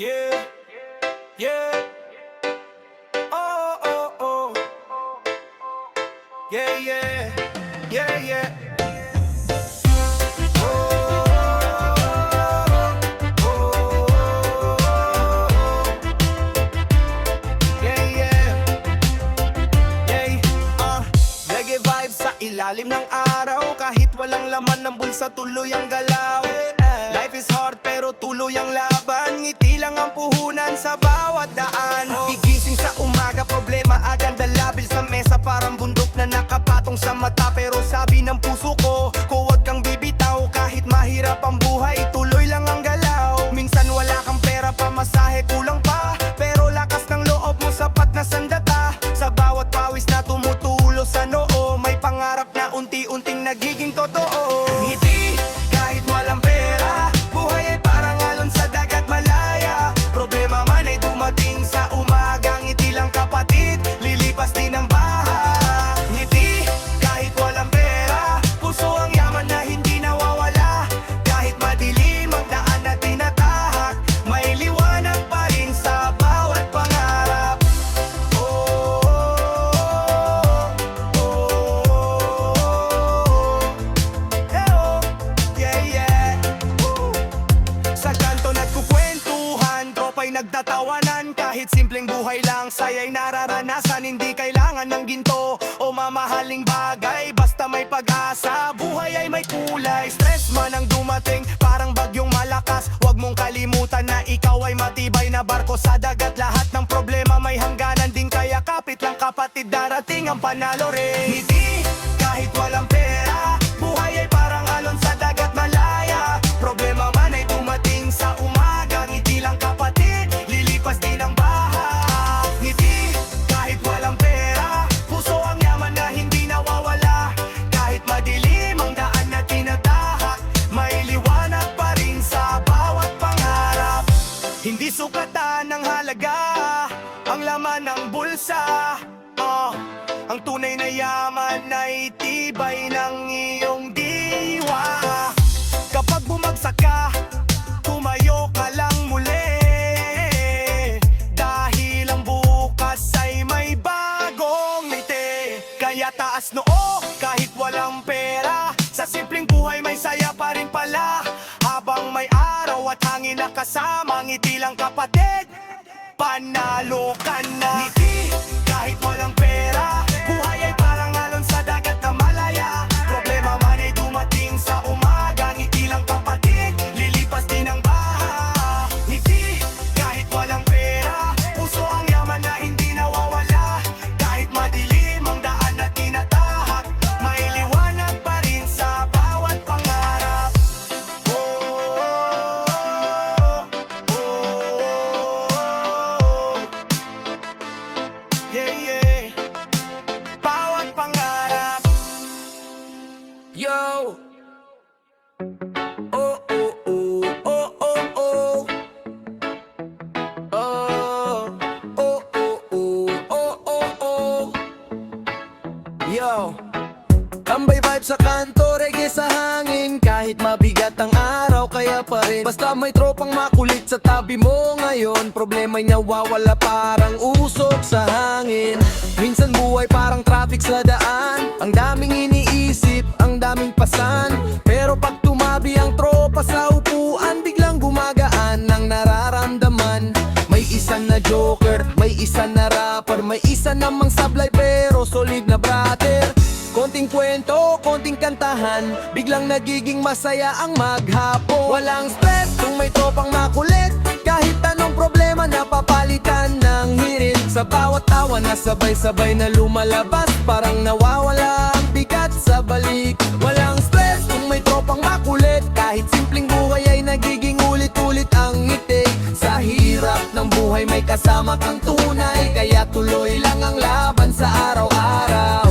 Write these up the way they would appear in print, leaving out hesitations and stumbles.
Yeah, yeah. Oh, oh, oh. Yeah, yeah. Yeah, yeah. Oh, oh, oh. Yeah, yeah. Yeah. Reggae vibes sa ilalim ng araw. Kahit walang laman ng bulsa, tuloy ang galaw. Life is hard pero tuloy ang laban. Ngiti lang ang puhunan sa bawat daan. Gigising sa umaga, problema agad dalabil sa mesa. Parang bundok na nakapatong sa mata. Pero sabi ng puso ko, huwag kang bibitaw. Kahit mahirap ang buhay, tuloy lang ang galaw. Minsan wala kang pera, pamasahe kulang pa. Pero lakas ng loob mo sapat na sandata. Sa bawat pawis na tumutulo sa noo, may pangarap na unti-unting nagiging totoo. Ngiti kahit walang pera, buhay ay parang alon sa dagat malaya. Problema man ay dumating sa umaga, ngiti lang kapatid, lilipas din ang baha. Ngiti kahit walang pera, puso ang yaman na hindi nawawala. Kahit madilim ang daan na tinatahak, may liwanag pa rin sa bawat pangarap. Oh, oh, oh, yeah, yeah. Sa kanto nagkukwentuhan, tropa'y nagtatawanan. Kahit simpleng buhay lang, saya'y nararanasan. Hindi kailangan ng ginto o mamahaling bagay, basta may pag-asa. Buhay ay may kulay, stress man ang dumating, parang bagyong malakas. Huwag mong kalimutan na ikaw ay matibay na barko sa dagat. Lahat ng problema may hangganan din, kaya kapit lang kapatid, darating ang panalo rin. Ngiti kahit walang pera, buhay ay parang alon sa dagat malaya. Problema man ay dumating sa umaga, ngiti lang kapatid, lilipas din ang baha. Ngiti kahit walang pera, puso ang yaman na hindi nawawala. Kahit madilim ang daan na tinatahak, may liwanag pa rin sa bawat pangarap. Hindi sukatan ng halaga ang laman ng bulsa. Ang tunay na yaman ay tibay ng iyong diwa. Kapag bumagsak ka, tumayo ka lang muli. Dahil ang bukas ay may bagong ngiti. Kaya taas noo kahit walang pera, sa simpleng buhay may saya pa rin pala. Habang may araw at hangin na kasama, ngiti lang kapatid, panalo ka na. Ngiti kahit walang pera, buhay ay parang alon sa dagat na malaya. Problema man ay dumating sa umaga, ngiti lang kapatid, lilipas din ang baha. Ngiti kahit walang pera, puso ang yaman na hindi nawawala. Kahit madilim ang daan na tinatahak, may liwanag pa rin sa bawat pangarap. Oh, oh, oh, yeah, yeah. Bawat pangarap. Yo. Oh, oh, oh, oh, oh, oh. Oh, oh, oh, oh, oh, oh, oh. Yo. Tambay vibe sa kanto, reggae sa hangin. Kahit mabigat ang araw, kaya pa rin. Basta may tropang makulit sa tabi mo ngayon, problema'y nawawala parang usok sa hangin. Minsan buhay parang traffic sa daan, ang daming iniisip, ang daming pasan. Pero pag tumabi ang tropa sa upuan, biglang gumagaan ang nararamdaman. May isa na joker, may isa na rapper, may isa namang sablay pero solid na brother. Konting kwento, konting kantahan, biglang nagiging masaya ang maghapon. Walang stress kung may tropang makulit, kahit anong problema napapalitan ng hirit. Sa bawat tawa na sabay-sabay na lumalabas, parang nawawala ang bigat sa balik. Walang stress kung may tropang makulit, kahit simpleng buhay ay nagiging ulit-ulit ang ngiti. Sa hirap ng buhay may kasama kang tunay, kaya tuloy lang ang laban sa araw-araw.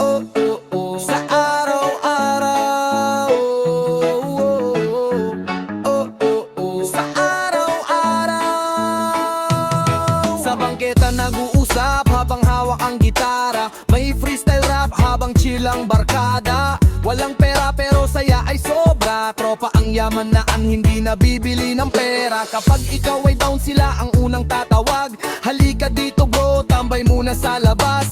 Oh, oh, oh. Sa araw-araw. Oh, oh, oh, oh. Sa araw-araw. Sa bangketa nag-uusap habang hawak ang gitara, may freestyle rap habang chill ang barkada. Walang pera pero saya ay sobra, tropa ang yaman na ang hindi nabibili ng pera. Kapag ikaw ay down sila ang unang tatawag. Halika dito bro, tambay muna sa labas.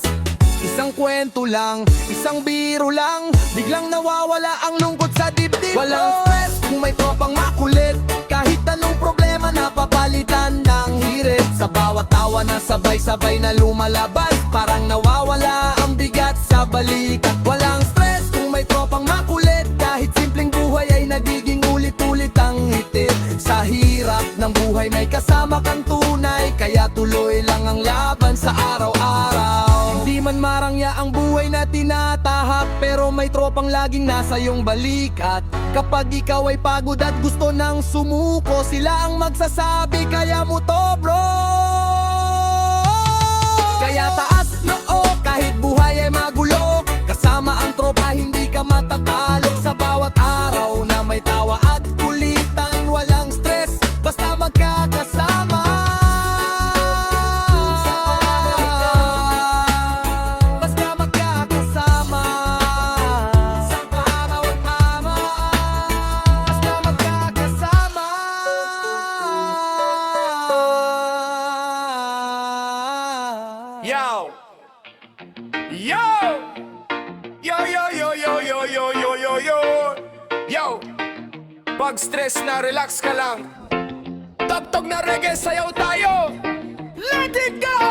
Isang kwento lang, isang biro lang, biglang nawawala ang lungkot sa dibdib. Walang stress kung may tropang makulit, kahit anong problema napapalitan ng hirit. Sa bawat tawa na sabay-sabay na lumalabas, parang nawawala ang bigat sa balikat. Walang stress kung may tropang makulit, kahit simpleng buhay ay nagiging ulit-ulit ang hitit. Sa hirap ng buhay may kasama kang tunay, kaya tuloy lang ang laban sa araw-araw. Hindi man marangya ang buhay na tinatahak, pero may tropang laging nasa iyong balikat. Kapag ikaw ay pagod at gusto nang sumuko, sila ang magsasabi, kaya mo to bro. Kaya taas noo kahit buhay ay magulo, kasama ang tropa hindi ka matatalo. Sa bawat araw na may tawa at kulitan, walang stress basta magkakasama. Basta magkakasama sa araw at tama. Basta magkakasama. Yo! Yo! Yo, yo, yo, yo, yo, yo, yo, yo, yo! Yo! Pag stress na, relax ka lang. Tugtog na reggae, sayaw tayo! Let it go!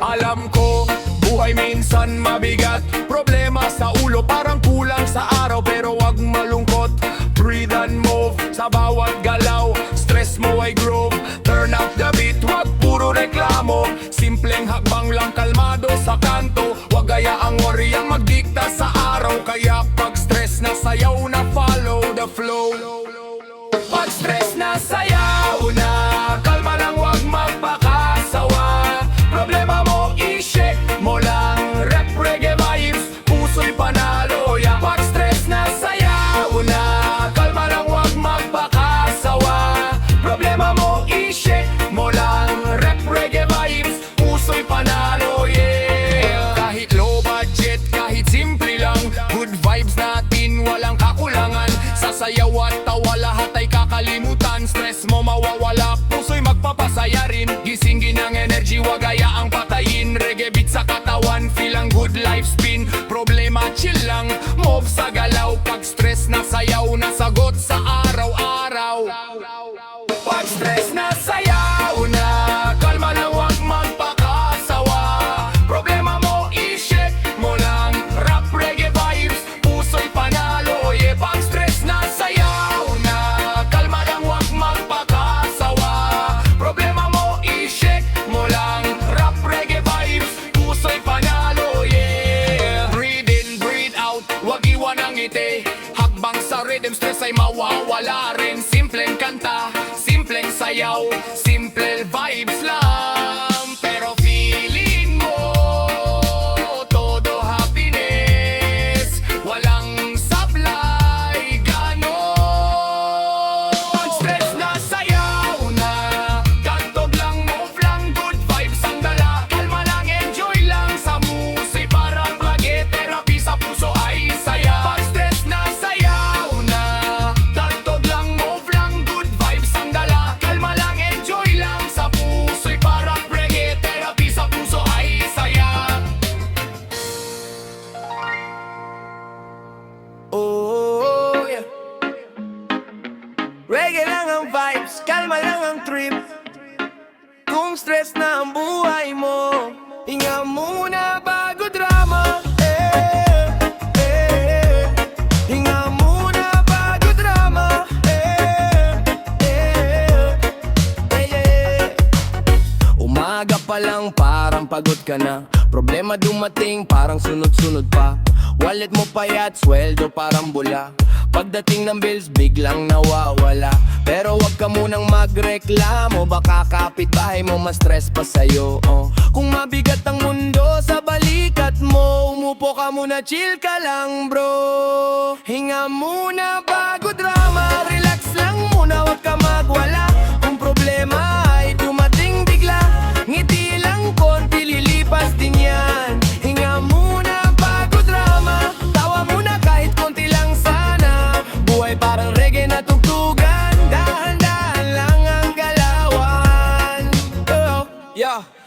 Alam ko, buhay minsan mabigat. Problema sa ulo, parang kulang sa araw. Pero wag malungkot, breathe and move. Sa bawat galaw, stress mo ay groove. Turn up the beat, wag puro reklamo. Simpleng hakbang lang, kalmado sa kanto. Wag gayaang worry ang magdikta sa araw. Kaya pag stress na, sayaw na, follow the flow. Pag stress na, sayaw na, kalma lang, wag magpakasawa. Problema mo, i-shake mo lang, rap reggae vibes, puso'y panalo. Yeah. Pag stress na, sayaw na, kalma lang, wag magpakasawa. Problema mo, i-shake mo lang, rap reggae vibes, puso'y panalo. Yeah. Kahit low budget, kahit simple lang, good vibes natin, walang kakulangan. Sasayaw at tawa, lahat ay kakalimutan. Stress mo mawawala, puso'y magpapasaya rin. Gisingin ang energy, wag hayaang patayin. Reggae beat sa katawan, feel ang good life spin. Problema chill lang, move sa galaw. Pag stress na, sayaw na, sagot sa araw-araw. Pag stress na, sayaw na, kalma lang, wag magpakasawa. Problema mo, i-shake mo lang, rap reggae vibes, puso'y panalo. Yeah. Pag stress na, sayaw na, kalma lang, wag magpakasawa. Problema mo, i-shake mo lang, rap reggae vibes, puso'y panalo. Yeah. Breathe in, breathe out, wag iwan ang ngiti. Hakbang sa rhythm, stress ay mawawala rin. Simpleng kanta, simpleng sayaw, simple vibes lang. Pero feeling mo, todo happiness, walang sablay, ganon. Pag stress na, sayaw na, kantog lang, move lang, good vibes ang dala. Kalma lang, enjoy lang, sa musik parang reggae therapy, sa puso ay saya. Pag stress na, sayaw na, kantog lang, move lang, good vibes ang dala. Kalma lang, enjoy lang, sa puso'y parang reggae therapy, sa puso ay saya. Oh, yeah. Reggae lang ang vibes, kalma lang ang trip. Kung stress na ang buhay mo, hinga muna bago drama. Hinga muna bago drama. Umaga pa lang parang pagod ka na, problema dumating parang sunod-sunod pa. Wallet mo payat, sweldo parang bula. Pagdating ng bills, biglang nawawala. Pero wag ka munang magreklamo, baka kapitbahay mo mas stress pa sa'yo. Kung mabigat ang mundo sa balikat mo, umupo ka muna, chill ka lang bro. Hinga muna bago drama, relax lang muna, wag ka magwala. Kung problema ay dumating bigla, ngiti lang konti, lilipas din yan. Hinga muna bago drama, tawa muna kahit konti lang sana. Buhay parang reggae na tugtugan, dahan-dahan lang ang galaw.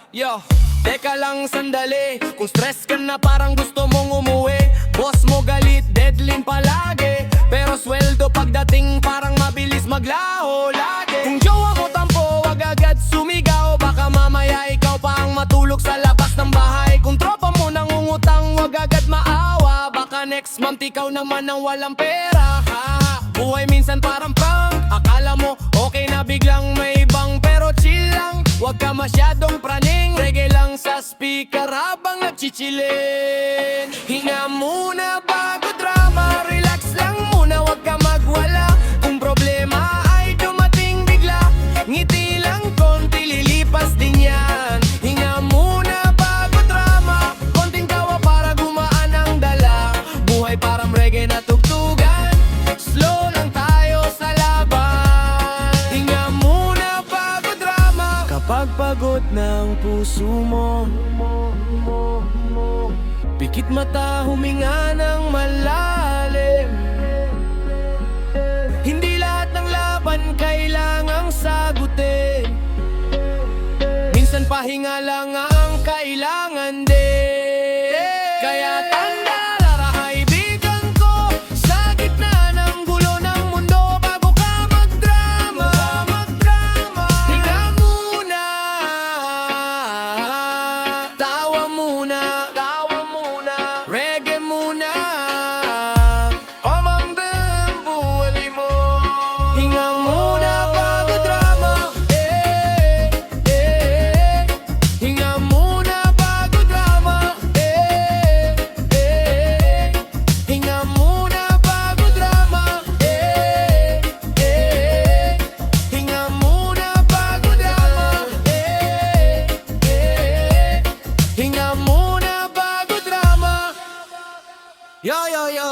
Yo, teka lang sandali. Kung stress ka na parang gusto mong umuwi, boss mo galit, deadline palagi, pero sweldo pagdating parang mabilis maglaho lagi. Kung jowa mo tampo, wag agad sumigaw, baka mamaya ikaw pa ang matulog sa labas ng bahay. Kung tropa mo nangungutang, wag agad maawa, baka next month ikaw naman ang walang pera. Buhay minsan parang prank, akala mo okay na biglang may ibang, pero chill lang, wag ka masyadong praning. Reggae lang sa speaker habang nagchichilin. Hinga muna bago drama, relax lang muna, wag ka magwala. Kung problema ay dumating bigla, ngiti lang konti, lilipas din yan. Hinga muna bago drama, konting tawa para gumaan ang dala. Buhay parang reggae na tugtugan, slow lang tayo sa laban. Hinga muna bago drama, kapag pagod ng puso mo, pikit mata, huminga ng malalim. Hindi lahat ng laban kailangang sagutin, minsan pahinga lang ang kailangan din. Kaya tanda, Lara, kaibigan ko, sa gitna ng gulo ng mundo, bago ka magdrama, hinga muna, tawa muna, reggae muna, pamangdang buhay mo. Hinga muna bago drama, hinga muna bago drama, hinga muna bago drama, hinga muna bago drama, hinga muna bago drama. Yo, yo, yo,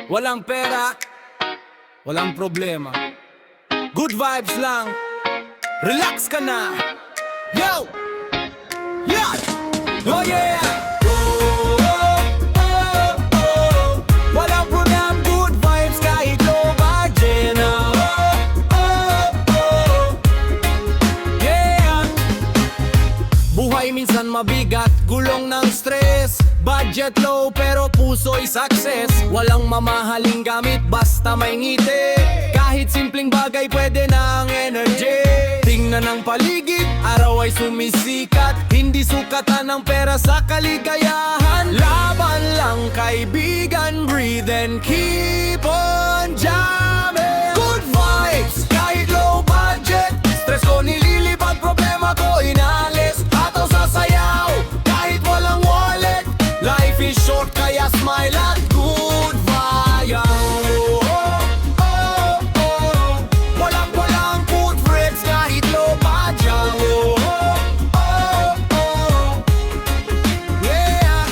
walang pera, walang problema, good vibes lang, relax ka na. Yo! Yeah! Oh yeah! Walang problem, good vibes kahit low budget. Yeah! Buhay minsan mabigat, gulong ng stress, budget low pero puso'y success. Walang mamahaling gamit basta may ngiti, kahit simpleng bagay pwede na ang energy. Tingnan ang paligid, araw ay sumisikat, hindi sukatan ng pera sa kaligayahan. Laban lang kaibigan, breathe and keep on jamming. Good vibes kahit low budget, stress ko nililipat, problema ko inalis. Hataw sa sayaw kahit walang wallet, life is short kaya smile at good vibes. Walang good friends kahit low budget. Yeah.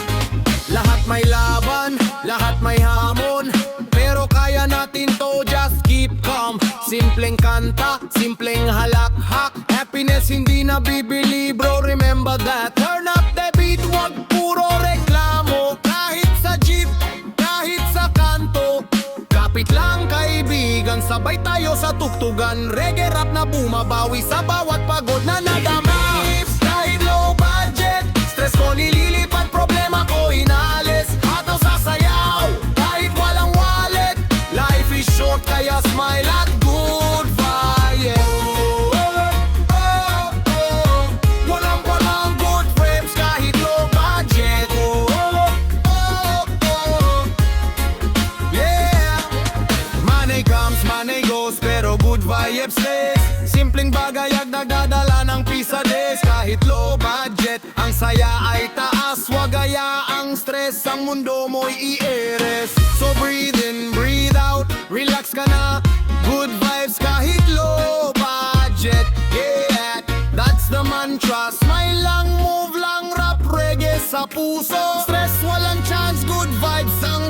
Lahat may laban, lahat may hamon, pero kaya natin to, just keep calm. Simpleng kanta, simpleng halakhak, happiness hindi nabibili bro, remember that. Turn up the beat, wag puro reklamo, kahit sa jeep, kahit sa kanto. Kapit lang kaibigan, sabay tayo sa tuktugan, reggae rap na bumabawi sa bawat pagod na nadama. Kahit low budget, stress ko nililipat, problema ko inalis. Hataw sa sayaw, kahit walang wallet, life is short kaya smile at good vibes. Walang good friends kahit low budget. Yeah. Money comes, money goes, pero good vibes stays. Simpleng bagay ang nagdadala ng peace a days. Kahit low budget, ang saya ay taas, wag ang stress, ang mundo mo'y i-eres. So breathe in, breathe out, relax ka na, good vibes kahit low budget. Yeah, that's the mantra, smile lang, move lang, rap reggae sa puso. Stress walang chance, good vibes ang